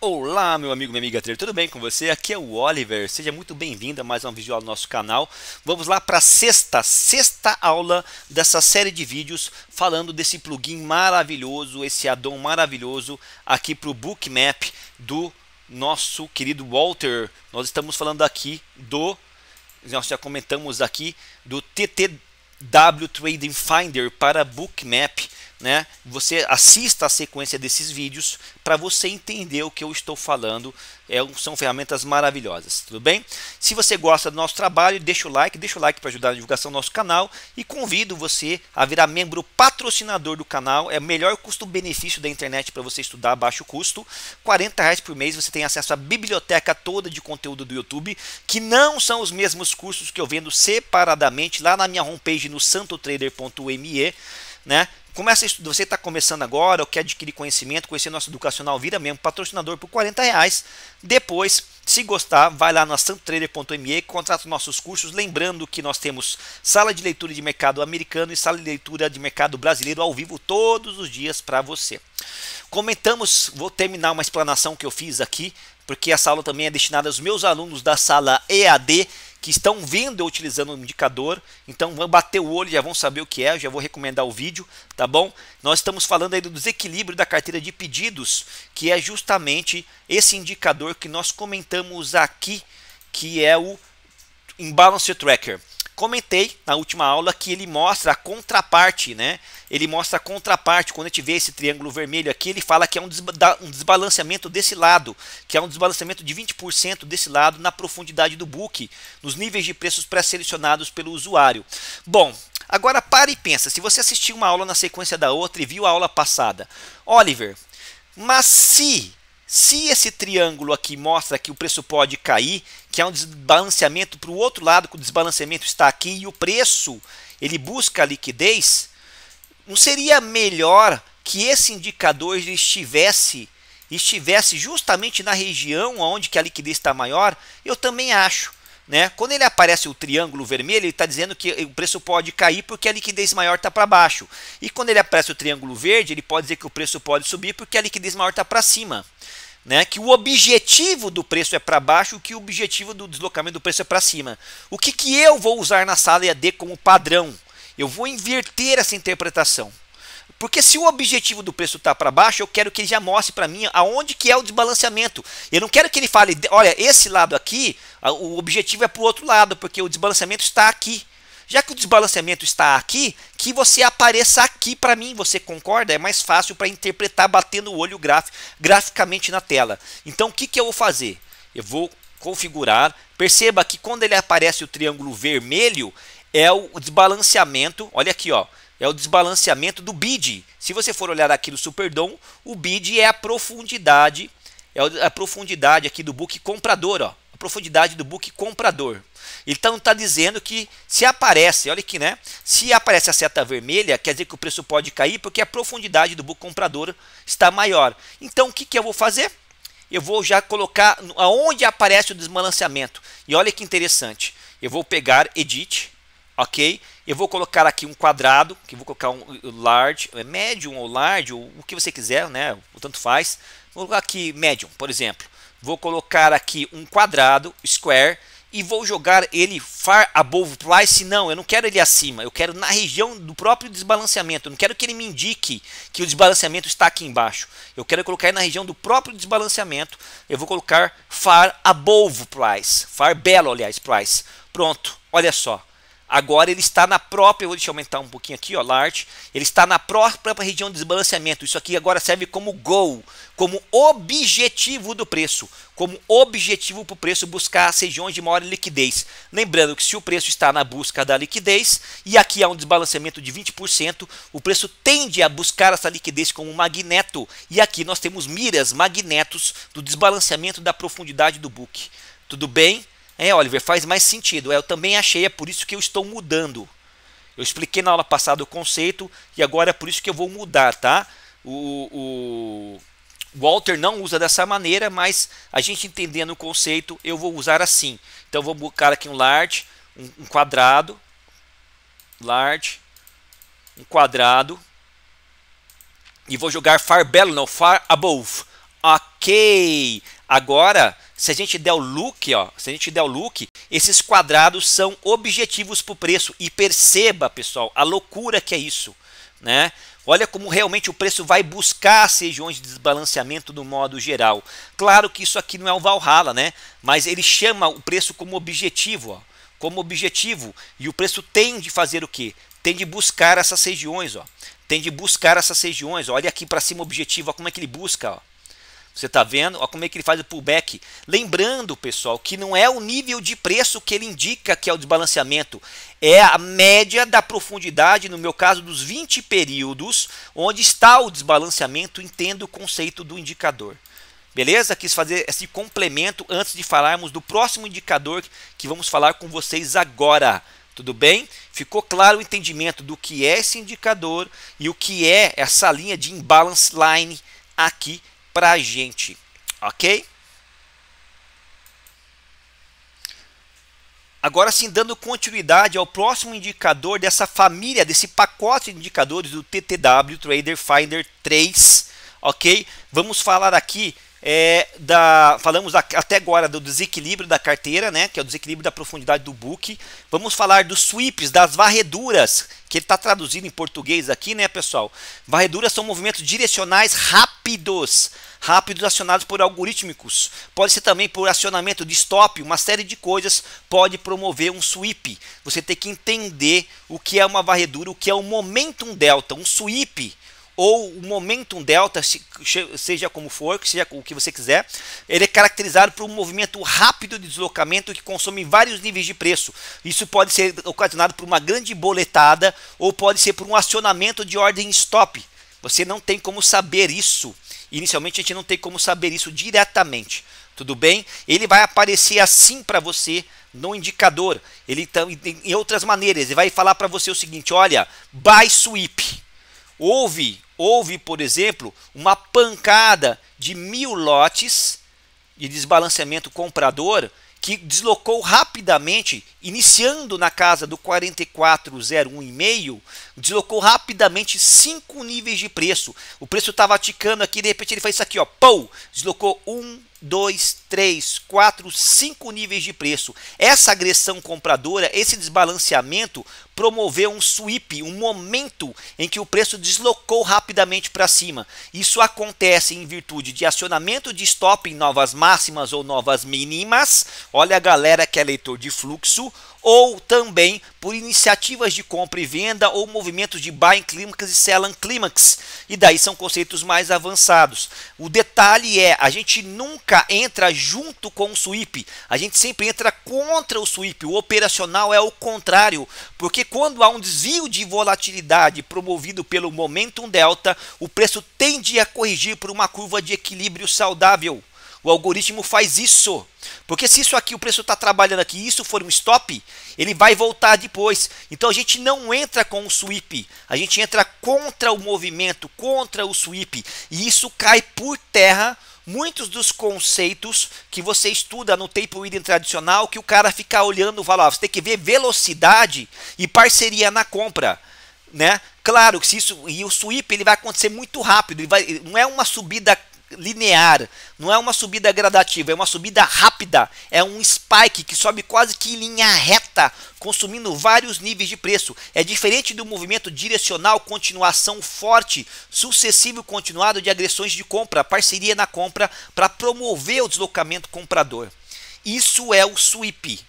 Olá, meu amigo, minha amiga trader, tudo bem com você? Aqui é o Oliver, seja muito bem-vindo a mais uma visual do nosso canal. Vamos lá para a sexta aula dessa série de vídeos falando desse plugin maravilhoso, esse addon maravilhoso aqui para o Bookmap do nosso querido Walter. Nós estamos falando aqui nós já comentamos aqui do TTW Trading Finder para Bookmap, né? Você assista a sequência desses vídeos para você entender o que eu estou falando. São ferramentas maravilhosas, tudo bem? Se você gosta do nosso trabalho, deixa o like para ajudar na divulgação do nosso canal e convido você a virar membro patrocinador do canal. É o melhor custo-benefício da internet para você estudar a baixo custo. R$ 40 por mês você tem acesso à biblioteca toda de conteúdo do YouTube, que não são os mesmos cursos que eu vendo separadamente lá na minha homepage no santotrader.me, né? Você está começando agora ou quer adquirir conhecimento, conhecer nosso educacional, vira mesmo patrocinador por R$ 40. Depois, se gostar, vai lá no santotrader.me, contrata nossos cursos. Lembrando que nós temos sala de leitura de mercado americano e sala de leitura de mercado brasileiro ao vivo todos os dias para você. Vou terminar uma explanação que eu fiz aqui, porque essa aula também é destinada aos meus alunos da sala EAD, que estão vendo eu utilizando o indicador. Então vão bater o olho, já vão saber o que é, eu já vou recomendar o vídeo, tá bom? Nós estamos falando aí do desequilíbrio da carteira de pedidos, que é justamente esse indicador que nós comentamos aqui, que é o Imbalance Tracker. Comentei na última aula que ele mostra a contraparte, né? Ele mostra a contraparte. Quando a gente vê esse triângulo vermelho aqui, ele fala que é um desbalanceamento desse lado, que é um desbalanceamento de 20% desse lado na profundidade do book, nos níveis de preços pré-selecionados pelo usuário. Bom, agora para e pensa, se você assistiu uma aula na sequência da outra e viu a aula passada, Oliver, mas se esse triângulo aqui mostra que o preço pode cair, que é um desbalanceamento para o outro lado, que o desbalanceamento está aqui e o preço ele busca a liquidez, não seria melhor que esse indicador estivesse justamente na região onde que a liquidez está maior? Eu também acho, né? Quando ele aparece o triângulo vermelho, ele está dizendo que o preço pode cair porque a liquidez maior está para baixo. E quando ele aparece o triângulo verde, ele pode dizer que o preço pode subir porque a liquidez maior está para cima. Né, que o objetivo do preço é para baixo, que o objetivo do deslocamento do preço é para cima. O que eu vou usar na sala EAD como padrão? Eu vou inverter essa interpretação. Porque se o objetivo do preço está para baixo, eu quero que ele já mostre para mim aonde que é o desbalanceamento. Eu não quero que ele fale, olha, esse lado aqui, o objetivo é para o outro lado, porque o desbalanceamento está aqui. Já que o desbalanceamento está aqui, que você apareça aqui para mim, você concorda? É mais fácil para interpretar batendo o olho graficamente na tela. Então o que eu vou fazer? Eu vou configurar, perceba que quando ele aparece o triângulo vermelho, é o desbalanceamento, olha aqui, ó, é o desbalanceamento do bid. Se você for olhar aqui no Superdom, o bid é a profundidade, aqui do book comprador, ó, a profundidade do book comprador. Então está dizendo que se aparece, olha aqui, né? Se aparece a seta vermelha, quer dizer que o preço pode cair porque a profundidade do book comprador está maior. Então o que eu vou fazer? Eu vou já colocar aonde aparece o desbalanceamento. E olha que interessante. Eu vou pegar Edit, ok? Eu vou colocar aqui um quadrado, que vou colocar um large, medium ou large, ou o que você quiser, né? Tanto faz. Vou colocar aqui medium, por exemplo. Vou colocar aqui um quadrado, square, e vou jogar ele far above price. Não, eu não quero ele acima, eu quero na região do próprio desbalanceamento. Eu não quero que ele me indique que o desbalanceamento está aqui embaixo. Eu quero colocar ele na região do próprio desbalanceamento. Eu vou colocar far above price, far below, aliás, price. Pronto, olha só. Agora ele está na própria, deixa eu aumentar um pouquinho aqui, ó, large. Ele está na própria região de desbalanceamento. Isso aqui agora serve como goal, como objetivo do preço. Como objetivo para o preço buscar as regiões de maior liquidez. Lembrando que se o preço está na busca da liquidez, e aqui há um desbalanceamento de 20%, o preço tende a buscar essa liquidez como um magneto. E aqui nós temos miras, magnetos do desbalanceamento da profundidade do book. Tudo bem? Oliver, faz mais sentido. Eu também achei, é por isso que eu estou mudando. Eu expliquei na aula passada o conceito e agora é por isso que eu vou mudar, tá? O Walter não usa dessa maneira, mas a gente entendendo o conceito, eu vou usar assim. Então eu vou buscar aqui um large, um quadrado, large, um quadrado, e vou jogar far below, não, far above. Ok. Agora, se a gente der o look, ó, se a gente der o look, esses quadrados são objetivos para o preço. E perceba, pessoal, a loucura que é isso, né? Olha como realmente o preço vai buscar as regiões de desbalanceamento no modo geral. Claro que isso aqui não é o Valhalla, né? Mas ele chama o preço como objetivo, ó, como objetivo. E o preço tem de fazer o quê? Tem de buscar essas regiões, ó. Tem de buscar essas regiões. Ó. Olha aqui para cima o objetivo, ó, como é que ele busca, ó. Você está vendo? Olha como é que ele faz o pullback. Lembrando, pessoal, que não é o nível de preço que ele indica que é o desbalanceamento. É a média da profundidade, no meu caso, dos 20 períodos, onde está o desbalanceamento, entenda o conceito do indicador. Beleza? Quis fazer esse complemento antes de falarmos do próximo indicador que vamos falar com vocês agora. Tudo bem? Ficou claro o entendimento do que é esse indicador e o que é essa linha de imbalance line aqui para a gente, ok? Agora sim, dando continuidade ao próximo indicador dessa família, desse pacote de indicadores do TTW Trader Finder 3, ok? Vamos falar aqui, falamos até agora do desequilíbrio da carteira, né? Que é o desequilíbrio da profundidade do book. Vamos falar dos sweeps, das varreduras, que ele está traduzido em português aqui, né, pessoal? Varreduras são movimentos direcionais rápidos acionados por algorítmicos. Pode ser também por acionamento de stop, uma série de coisas pode promover um sweep. Você tem que entender o que é uma varredura, o que é um momentum delta, um sweep ou o momentum delta, seja como for, seja o que você quiser. Ele é caracterizado por um movimento rápido de deslocamento que consome vários níveis de preço. Isso pode ser ocasionado por uma grande boletada ou pode ser por um acionamento de ordem stop. Você não tem como saber isso. Inicialmente a gente não tem como saber isso diretamente. Tudo bem? Ele vai aparecer assim para você no indicador. Ele em outras maneiras, ele vai falar para você o seguinte: olha, buy sweep. Houve, por exemplo, uma pancada de 1000 lotes de desbalanceamento comprador que deslocou rapidamente, iniciando na casa do 44,01,5, deslocou rapidamente 5 níveis de preço. O preço estava ticando aqui, de repente ele faz isso aqui, ó, pou, deslocou 1, 2, 3, 4, 5 níveis de preço. Essa agressão compradora, esse desbalanceamento, promoveu um sweep, um momento em que o preço deslocou rapidamente para cima. Isso acontece em virtude de acionamento de stop em novas máximas ou novas mínimas. Olha a galera que é leitor de fluxo. Ou também por iniciativas de compra e venda ou movimentos de buy clímax e sell clímax. E daí são conceitos mais avançados. O detalhe é, a gente nunca entra junto com o sweep. A gente sempre entra contra o sweep. O operacional é o contrário. Porque quando há um desvio de volatilidade promovido pelo momentum delta, o preço tende a corrigir por uma curva de equilíbrio saudável. O algoritmo faz isso. Porque se isso aqui, o preço está trabalhando aqui, e isso for um stop, ele vai voltar depois. Então a gente não entra com o sweep, a gente entra contra o movimento, contra o sweep. E isso cai por terra muitos dos conceitos que você estuda no tape reading tradicional, que o cara fica olhando e fala, ó, você tem que ver velocidade e parceria na compra. Né? Claro que se isso, e o sweep ele vai acontecer muito rápido, não é uma subida linear, não é uma subida gradativa, é uma subida rápida, é um spike que sobe quase que em linha reta, consumindo vários níveis de preço. É diferente do movimento direcional, continuação forte, sucessivo e continuado de agressões de compra, parceria na compra para promover o deslocamento comprador. Isso é o sweep.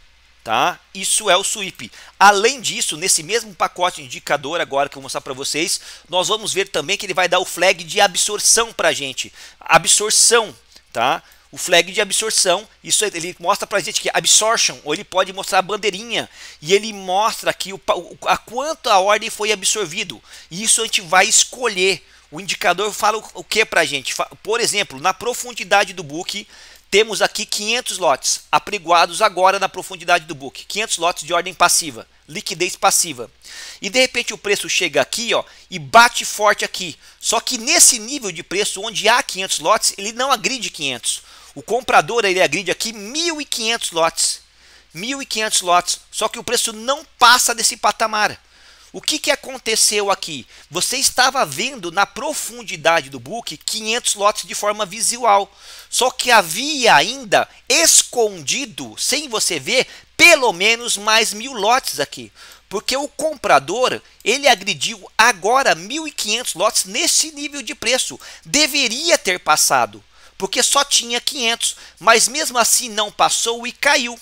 Tá? Isso é o sweep. Além disso, nesse mesmo pacote indicador agora que eu vou mostrar para vocês, nós vamos ver também que ele vai dar o flag de absorção para a gente. Absorção, tá? O flag de absorção, isso ele mostra para a gente que é absorption, ou ele pode mostrar a bandeirinha, e ele mostra aqui a quanto a ordem foi absorvido. E isso a gente vai escolher. O indicador fala o que para a gente? Por exemplo, na profundidade do book, temos aqui 500 lotes apregoados agora na profundidade do book. 500 lotes de ordem passiva, liquidez passiva. E de repente o preço chega aqui, ó, e bate forte aqui. Só que nesse nível de preço onde há 500 lotes, ele não agride 500. O comprador ele agride aqui 1.500 lotes. 1.500 lotes. Só que o preço não passa desse patamar. O que aconteceu aqui? Você estava vendo na profundidade do book 500 lotes de forma visual. Só que havia ainda escondido, sem você ver, pelo menos mais 1000 lotes aqui. Porque o comprador, ele agrediu agora 1.500 lotes nesse nível de preço. Deveria ter passado, porque só tinha 500, mas mesmo assim não passou e caiu.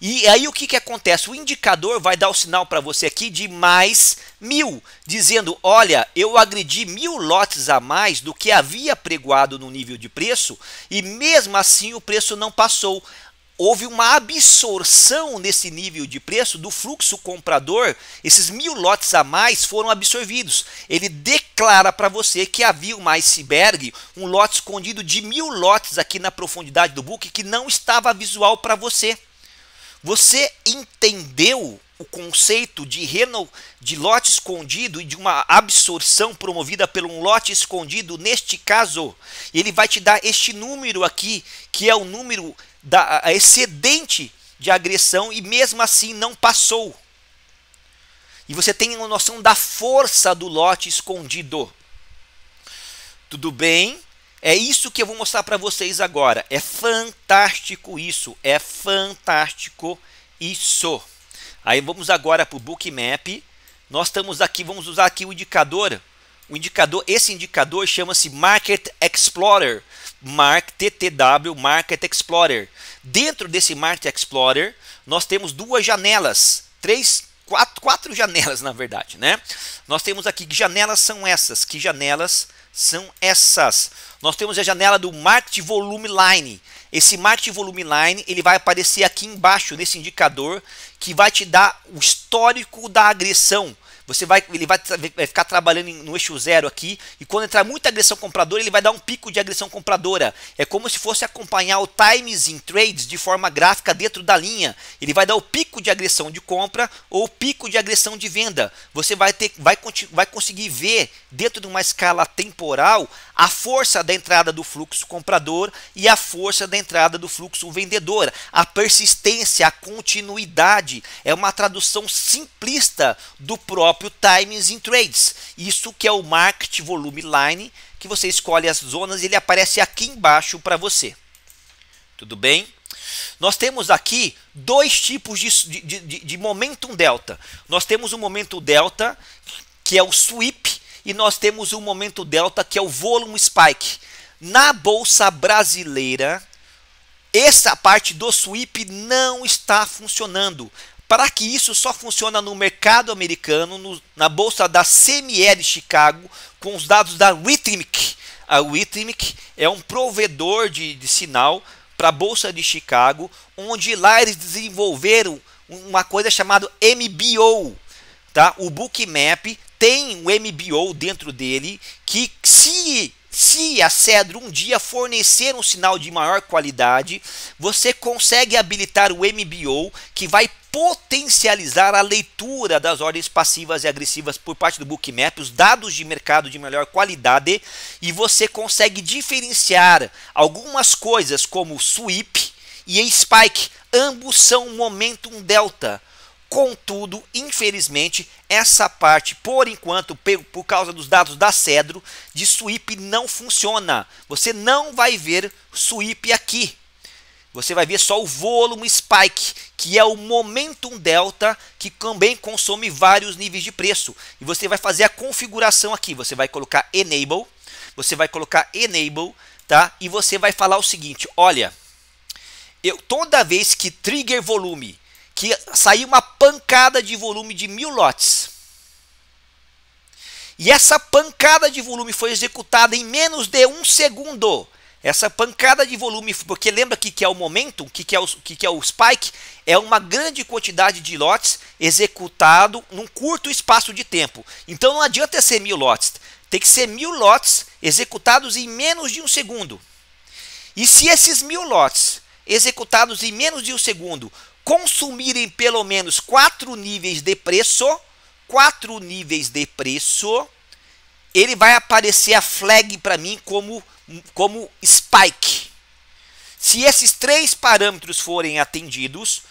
E aí o que acontece? O indicador vai dar o sinal para você aqui de mais 1000, dizendo, olha, eu agredi 1000 lotes a mais do que havia pregoado no nível de preço e mesmo assim o preço não passou. Houve uma absorção nesse nível de preço do fluxo comprador, esses 1000 lotes a mais foram absorvidos. Ele declara para você que havia uma iceberg, um lote escondido de 1000 lotes aqui na profundidade do book que não estava visual para você. Você entendeu o conceito de lote escondido e de uma absorção promovida por um lote escondido? Neste caso, ele vai te dar este número aqui, que é o número da excedente de agressão e mesmo assim não passou. E você tem uma noção da força do lote escondido. Tudo bem? É isso que eu vou mostrar para vocês agora. É fantástico isso. É fantástico isso. Aí vamos agora para o Bookmap. Nós estamos aqui, vamos usar aqui o indicador. Esse indicador chama-se Market Explorer. TTW Market Explorer. Dentro desse Market Explorer, nós temos duas janelas. Quatro janelas, na verdade, né? Nós temos aqui que janelas são essas. Que janelas são essas? Nós temos a janela do Market Volume Line. Esse Market Volume Line, ele vai aparecer aqui embaixo nesse indicador que vai te dar o histórico da agressão. Ele vai ficar trabalhando no eixo zero aqui e quando entrar muita agressão compradora, ele vai dar um pico de agressão compradora. É como se fosse acompanhar o Times in Trades de forma gráfica dentro da linha. Ele vai dar o pico de agressão de compra ou o pico de agressão de venda. Você vai conseguir ver dentro de uma escala temporal a força da entrada do fluxo comprador e a força da entrada do fluxo vendedor. A persistência, a continuidade é uma tradução simplista do próprio Times in Trades. Isso que é o Market Volume Line, que você escolhe as zonas e ele aparece aqui embaixo para você. Tudo bem? Nós temos aqui dois tipos de Momentum Delta. Nós temos o Momentum Delta, que é o Sweep, e nós temos o Momentum Delta, que é o Volume Spike. Na Bolsa Brasileira, essa parte do Sweep não está funcionando. Para que isso só funciona no mercado americano, na bolsa da CME Chicago, com os dados da Rhythmic. A Rhythmic é um provedor de sinal para a bolsa de Chicago, onde lá eles desenvolveram uma coisa chamada MBO. Tá? O Bookmap tem um MBO dentro dele que se a Cedro um dia fornecer um sinal de maior qualidade, você consegue habilitar o MBO que vai potencializar a leitura das ordens passivas e agressivas por parte do Bookmap, os dados de mercado de melhor qualidade, e você consegue diferenciar algumas coisas como Sweep e Spike. Ambos são Momentum Delta. Contudo, infelizmente, essa parte, por enquanto, por causa dos dados da Cedro, de Sweep não funciona. Você não vai ver Sweep aqui. Você vai ver só o Volume Spike, que é o Momentum Delta, que também consome vários níveis de preço. E você vai fazer a configuração aqui. Você vai colocar Enable, tá? E você vai falar o seguinte, olha, toda vez que trigger volume, que sair uma pancada de volume de 1000 lotes, e essa pancada de volume foi executada em menos de 1 segundo, essa pancada de volume, porque lembra que é o momentum, que é o spike, é uma grande quantidade de lotes executado num curto espaço de tempo. Então não adianta ser 1000 lotes, tem que ser 1000 lotes executados em menos de 1 segundo. E se esses 1000 lotes executados em menos de 1 segundo consumirem pelo menos 4 níveis de preço, ele vai aparecer a flag para mim como spike. Se esses 3 parâmetros forem atendidos,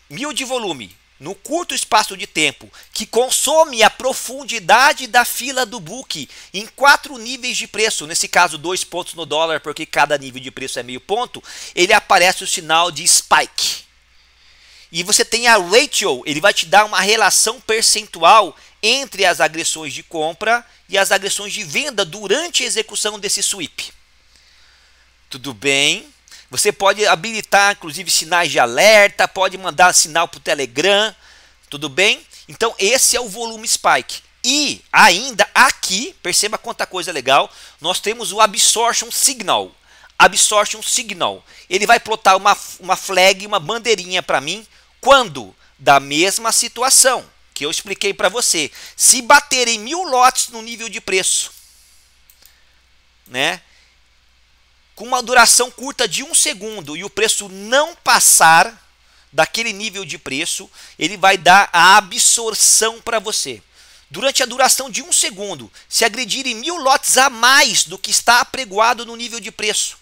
1000 de volume, no curto espaço de tempo, que consome a profundidade da fila do book em 4 níveis de preço, nesse caso 2 pontos no dólar, porque cada nível de preço é meio ponto, ele aparece o sinal de spike. E você tem a ratio, ele vai te dar uma relação percentual entre as agressões de compra e as agressões de venda durante a execução desse sweep. Tudo bem? Você pode habilitar, inclusive, sinais de alerta, pode mandar sinal para o Telegram, tudo bem? Então, esse é o volume spike. E ainda aqui, perceba quanta coisa legal, nós temos o Absorption Signal. Absorption Signal. Ele vai plotar uma flag, uma bandeirinha para mim, quando? Da mesma situação que eu expliquei para você. Se bater em 1000 lotes no nível de preço, né? Com uma duração curta de 1 segundo e o preço não passar daquele nível de preço, ele vai dar a absorção para você. Durante a duração de 1 segundo, se agredirem 1000 lotes a mais do que está apregoado no nível de preço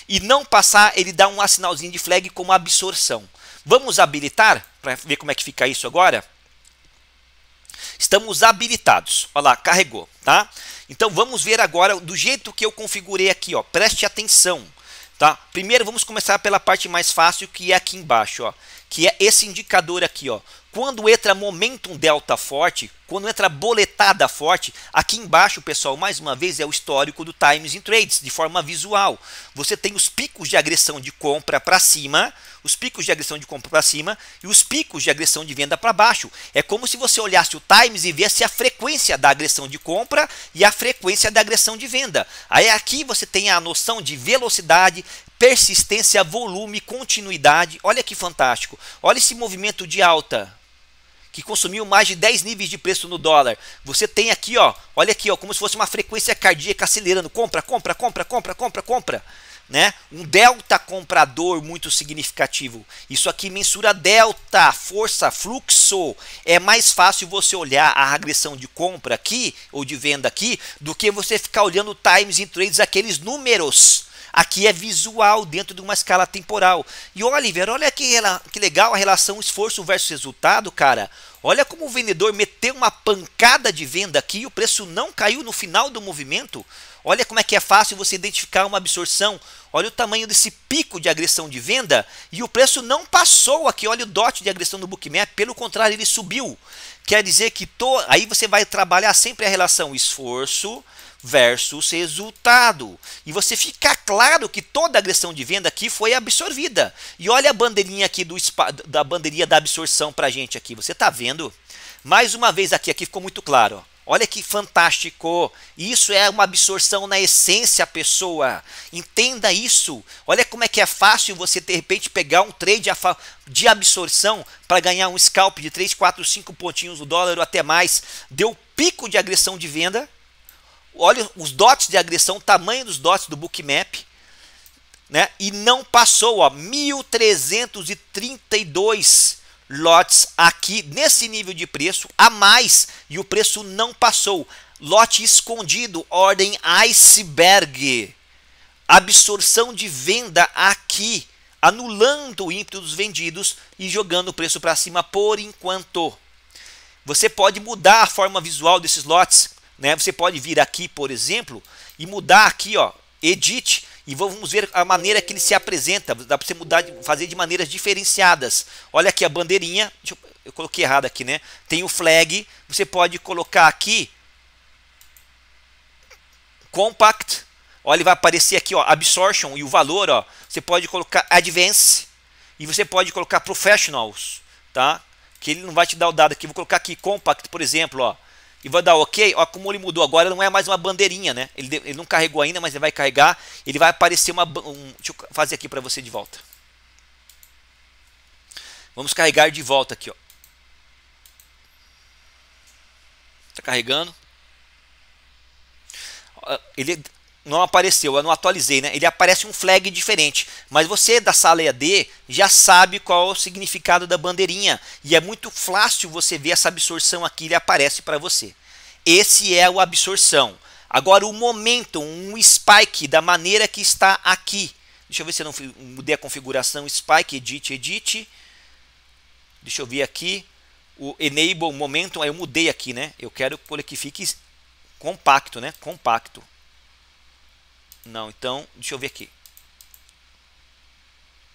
e não passar, ele dá um sinalzinho de flag como absorção. Vamos habilitar para ver como é que fica isso agora? Estamos habilitados. Olha lá, carregou, tá? Então vamos ver agora do jeito que eu configurei aqui, ó. Preste atenção, tá? Primeiro vamos começar pela parte mais fácil, que é aqui embaixo, ó, que é esse indicador aqui, ó. Quando entra momentum delta forte, quando entra boletada forte, aqui embaixo, pessoal, mais uma vez é o histórico do Times in Trades, de forma visual. Você tem os picos de agressão de compra para cima, os picos de agressão de compra para cima e os picos de agressão de venda para baixo. É como se você olhasse o Times e visse a frequência da agressão de compra e a frequência da agressão de venda. Aí aqui você tem a noção de velocidade, persistência, volume, continuidade. Olha que fantástico. Olha esse movimento de alta que consumiu mais de 10 níveis de preço no dólar. Você tem aqui, ó, olha aqui, ó, como se fosse uma frequência cardíaca acelerando. Compra, compra, compra, compra, compra, compra. Né? Um delta comprador muito significativo. Isso aqui mensura delta, força, fluxo. É mais fácil você olhar a agressão de compra aqui, ou de venda aqui, do que você ficar olhando o Times in Trades, aqueles números. Aqui é visual dentro de uma escala temporal. E Oliver, olha que legal a relação esforço versus resultado, cara. Olha como o vendedor meteu uma pancada de venda aqui e o preço não caiu no final do movimento. Olha como é que é fácil você identificar uma absorção. Olha o tamanho desse pico de agressão de venda e o preço não passou aqui. Olha o dot de agressão do Bookmap, pelo contrário, ele subiu. Quer dizer que aí você vai trabalhar sempre a relação esforço versus resultado. E você fica claro que toda agressão de venda aqui foi absorvida. E olha a bandeirinha aqui da bandeirinha da absorção para a gente aqui. Você está vendo? Mais uma vez aqui ficou muito claro. Olha que fantástico. Isso é uma absorção na essência, pessoa. Entenda isso. Olha como é que é fácil você, de repente, pegar um trade de absorção para ganhar um scalp de 3, 4, 5 pontinhos no dólar ou até mais. Deu pico de agressão de venda. Olha os dots de agressão, o tamanho dos dots do Bookmap, né? E não passou, ó, 1.332 lotes aqui nesse nível de preço a mais e o preço não passou. Lote escondido, ordem iceberg. Absorção de venda aqui, anulando o ímpeto dos vendidos e jogando o preço para cima por enquanto. Você pode mudar a forma visual desses lotes. Né? Você pode vir aqui, por exemplo, e mudar aqui, ó, Edit, e vamos ver a maneira que ele se apresenta. Dá para você mudar, fazer de maneiras diferenciadas. Olha aqui a bandeirinha, eu coloquei errado aqui, né? Tem o flag, você pode colocar aqui Compact, olha, ele vai aparecer aqui, ó, Absorption e o valor, ó. Você pode colocar Advance e você pode colocar Professionals, tá? Que ele não vai te dar o dado aqui. Vou colocar aqui Compact, por exemplo, ó. E vou dar OK, ó, como ele mudou agora, não é mais uma bandeirinha, né? Ele não carregou ainda, mas ele vai carregar. Ele vai aparecer deixa eu fazer aqui para você de volta. Vamos carregar de volta aqui, ó. Tá carregando. Ele não apareceu, eu não atualizei, né? Ele aparece um flag diferente, mas você da sala EAD já sabe qual é o significado da bandeirinha e é muito fácil você ver essa absorção aqui, ele aparece para você. Esse é o absorção. Agora o momento, um spike da maneira que está aqui. Deixa eu ver se eu não mudei a configuração, spike, edit, edit. Deixa eu ver aqui. O Enable Momentum, aí eu mudei aqui, né? Eu quero que fique compacto, né? Compacto. Não, então, deixa eu ver aqui.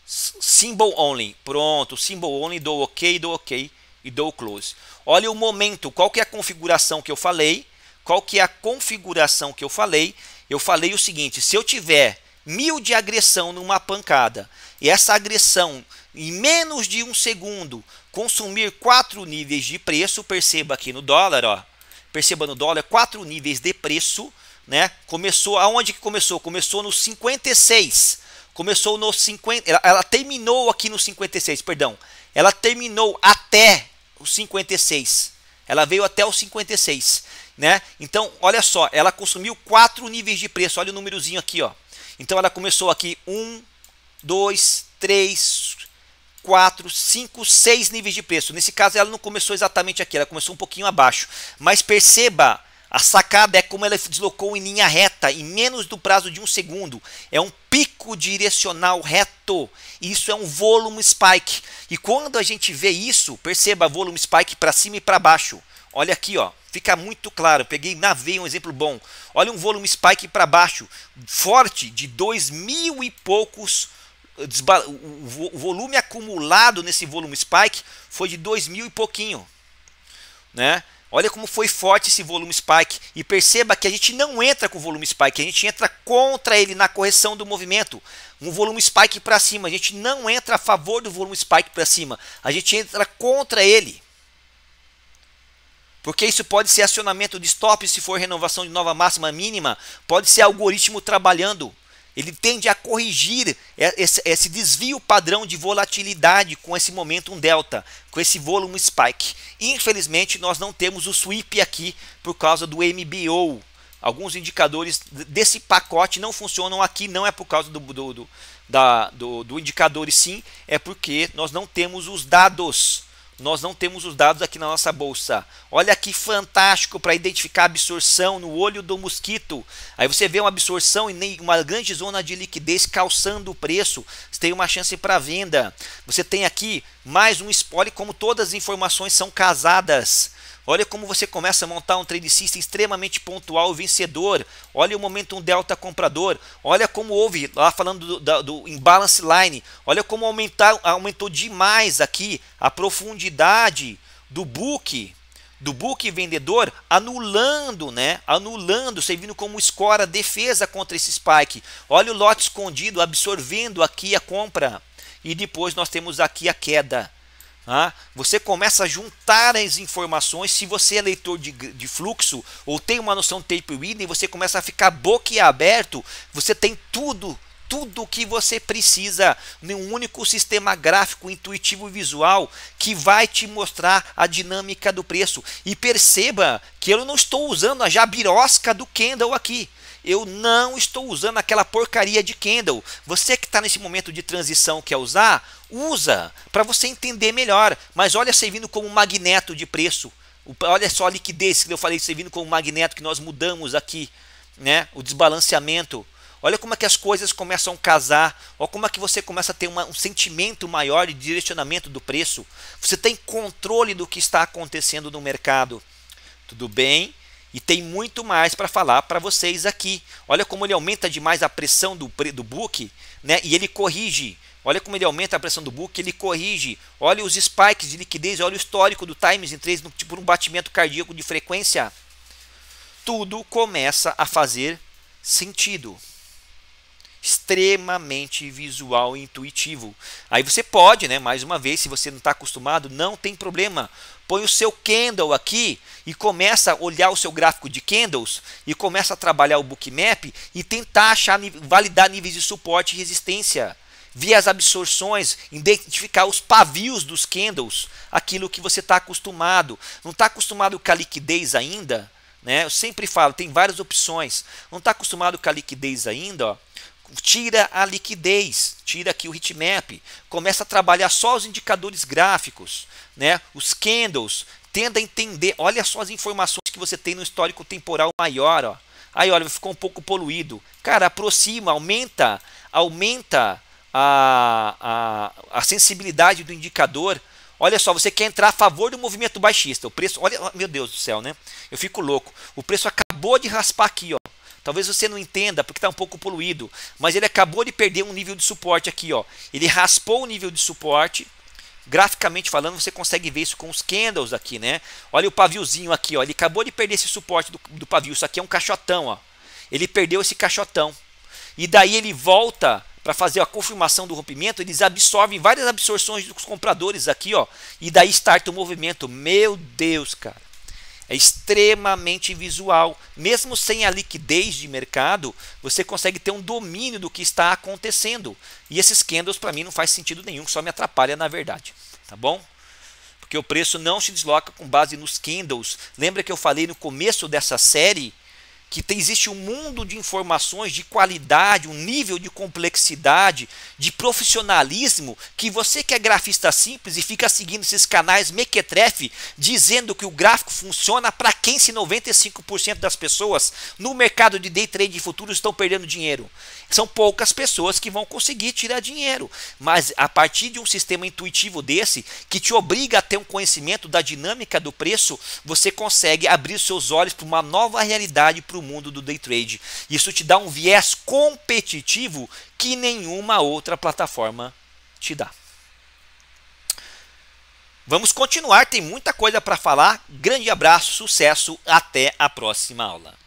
Symbol Only. Pronto, Symbol Only, dou OK e dou Close. Olha o momento, qual que é a configuração que eu falei? Qual que é a configuração que eu falei? Eu falei o seguinte, se eu tiver 1000 de agressão numa pancada e essa agressão em menos de um segundo consumir 4 níveis de preço, perceba aqui no dólar, ó, perceba no dólar 4 níveis de preço, né? Começou, aonde que começou? Começou no 56, começou no 50, ela terminou aqui no 56, perdão, ela terminou até o 56, ela veio até o 56, né? Então, olha só, ela consumiu 4 níveis de preço, olha o númerozinho aqui, ó. Então ela começou aqui 1, 2, 3, 4, 5, 6 níveis de preço. Nesse caso ela não começou exatamente aqui, ela começou um pouquinho abaixo. Mas perceba, a sacada é como ela deslocou em linha reta, em menos do prazo de um segundo. É um pico direcional reto. Isso é um volume spike. E quando a gente vê isso, perceba volume spike para cima e para baixo. Olha aqui, ó, fica muito claro. Peguei na veia um exemplo bom. Olha um volume spike para baixo, forte, de 2000 e poucos. O volume acumulado nesse volume spike foi de 2000 e pouquinho, né? Olha como foi forte esse volume spike. E perceba que a gente não entra com o volume spike, a gente entra contra ele na correção do movimento. Um volume spike para cima, a gente não entra a favor do volume spike para cima, a gente entra contra ele. Porque isso pode ser acionamento de stop, se for renovação de nova máxima mínima, pode ser algoritmo trabalhando. Ele tende a corrigir esse desvio padrão de volatilidade com esse momentum delta, com esse volume spike. Infelizmente, nós não temos o sweep aqui por causa do MBO. Alguns indicadores desse pacote não funcionam aqui, não é por causa do indicador, e sim é porque nós não temos os dados. Nós não temos os dados aqui na nossa bolsa. Olha que fantástico para identificar a absorção no olho do mosquito. Aí você vê uma absorção e uma grande zona de liquidez calçando o preço. Você tem uma chance para venda. Você tem aqui mais um spoiler, como todas as informações são casadas. Olha como você começa a montar um trade system extremamente pontual, vencedor. Olha o momentum delta comprador. Olha como houve, lá falando do imbalance line. Olha como aumentou demais aqui a profundidade do book vendedor, anulando, né? Anulando, servindo como score a defesa contra esse spike. Olha o lote escondido absorvendo aqui a compra. E depois nós temos aqui a queda. Você começa a juntar as informações. Se você é leitor de fluxo ou tem uma noção de tape reading, você começa a ficar boquiaberto. Você tem tudo o que você precisa em um único sistema gráfico, intuitivo e visual que vai te mostrar a dinâmica do preço. E perceba que eu não estou usando a jabirosca do candle aqui. Eu não estou usando aquela porcaria de candle. Você que está nesse momento de transição quer usar, usa para você entender melhor. Mas olha servindo como magneto de preço. Olha só a liquidez que eu falei servindo como magneto que nós mudamos aqui, né? O desbalanceamento. Olha como é que as coisas começam a casar. Olha como é que você começa a ter um sentimento maior de direcionamento do preço. Você tem controle do que está acontecendo no mercado. Tudo bem? E tem muito mais para falar para vocês aqui. Olha como ele aumenta demais a pressão do book, né? E ele corrige. Olha como ele aumenta a pressão do book, ele corrige. Olha os spikes de liquidez, olha o histórico do Times em 3, tipo um batimento cardíaco de frequência. Tudo começa a fazer sentido. Extremamente visual e intuitivo. Aí você pode, né, mais uma vez, se você não está acostumado, não tem problema. Põe o seu candle aqui e começa a olhar o seu gráfico de candles e começa a trabalhar o bookmap e tentar achar, validar níveis de suporte e resistência. Ver as absorções, identificar os pavios dos candles, aquilo que você está acostumado. Não está acostumado com a liquidez ainda, né? Eu sempre falo, tem várias opções. Não está acostumado com a liquidez ainda, ó. Tira a liquidez, tira aqui o heatmap, começa a trabalhar só os indicadores gráficos, né? Os candles, tenda a entender, olha só as informações que você tem no histórico temporal maior, ó. Aí olha, ficou um pouco poluído. Cara, aproxima, aumenta a sensibilidade do indicador. Olha só, você quer entrar a favor do movimento baixista. O preço, olha, meu Deus do céu, né? Eu fico louco. O preço acabou de raspar aqui, ó. Talvez você não entenda porque está um pouco poluído, mas ele acabou de perder um nível de suporte aqui, ó. Ele raspou o nível de suporte. Graficamente falando, você consegue ver isso com os candles aqui, né? Olha o paviozinho aqui, ó. Ele acabou de perder esse suporte do pavio. Isso aqui é um caixotão, ó. Ele perdeu esse caixotão. E daí ele volta para fazer a confirmação do rompimento. Eles absorvem várias absorções dos compradores aqui, ó. E daí starta o movimento. Meu Deus, cara. É extremamente visual. Mesmo sem a liquidez de mercado, você consegue ter um domínio do que está acontecendo. E esses candles para mim não faz sentido nenhum, só me atrapalha na verdade. Tá bom? Porque o preço não se desloca com base nos candles. Lembra que eu falei no começo dessa série que existe um mundo de informações de qualidade, um nível de complexidade, de profissionalismo, que você que é grafista simples e fica seguindo esses canais mequetrefe, dizendo que o gráfico funciona para quem se 95% das pessoas no mercado de day trade de futuros estão perdendo dinheiro. São poucas pessoas que vão conseguir tirar dinheiro, mas a partir de um sistema intuitivo desse, que te obriga a ter um conhecimento da dinâmica do preço, você consegue abrir seus olhos para uma nova realidade, para o mundo do day trade. Isso te dá um viés competitivo que nenhuma outra plataforma te dá. Vamos continuar, tem muita coisa para falar. Grande abraço, sucesso, até a próxima aula.